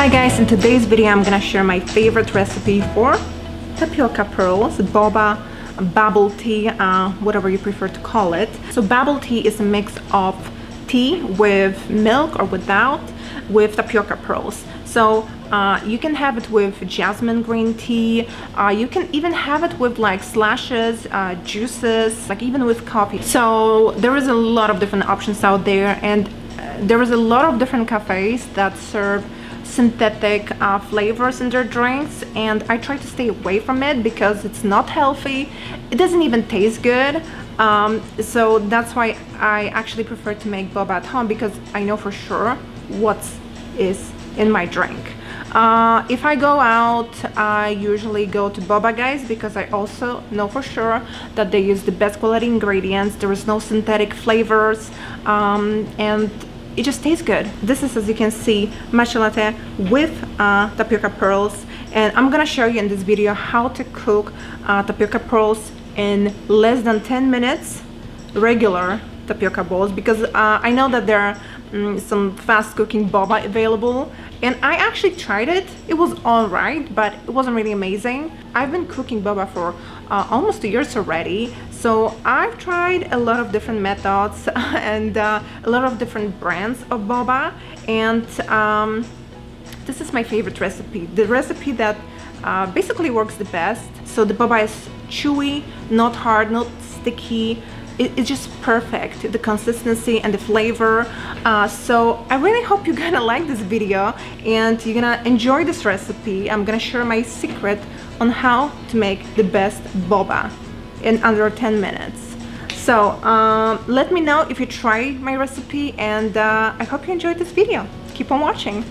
Hi guys, in today's video I'm gonna share my favorite recipe for tapioca pearls, boba, bubble tea, whatever you prefer to call it. So bubble tea is a mix of tea with milk or without, with tapioca pearls. So you can have it with jasmine green tea, you can even have it with like slashes, juices, like even with coffee. So there is a lot of different options out there, and there is a lot of different cafes that serve synthetic flavors in their drinks, and I try to stay away from it because it's not healthy. It doesn't even taste good. So that's why I actually prefer to make boba at home, because I know for sure what is in my drink. If I go out, I usually go to Boba guys, because I also know for sure that they use the best quality ingredients. There is no synthetic flavors, and it just tastes good. This is, as you can see, matcha latte with tapioca pearls, and I'm gonna show you in this video how to cook tapioca pearls in less than 10 minutes, regular tapioca balls, because I know that there are some fast cooking boba available, and I actually tried it. It was all right, but it wasn't really amazing. I've been cooking boba for almost 2 years already, so I've tried a lot of different methods and a lot of different brands of boba, and this is my favorite recipe, the recipe that basically works the best. So the boba is chewy, not hard, not sticky. It's just perfect, the consistency and the flavor. So I really hope you're gonna like this video and you're gonna enjoy this recipe. I'm gonna share my secret on how to make the best boba in under 10 minutes. So let me know if you try my recipe, and I hope you enjoyed this video. Keep on watching.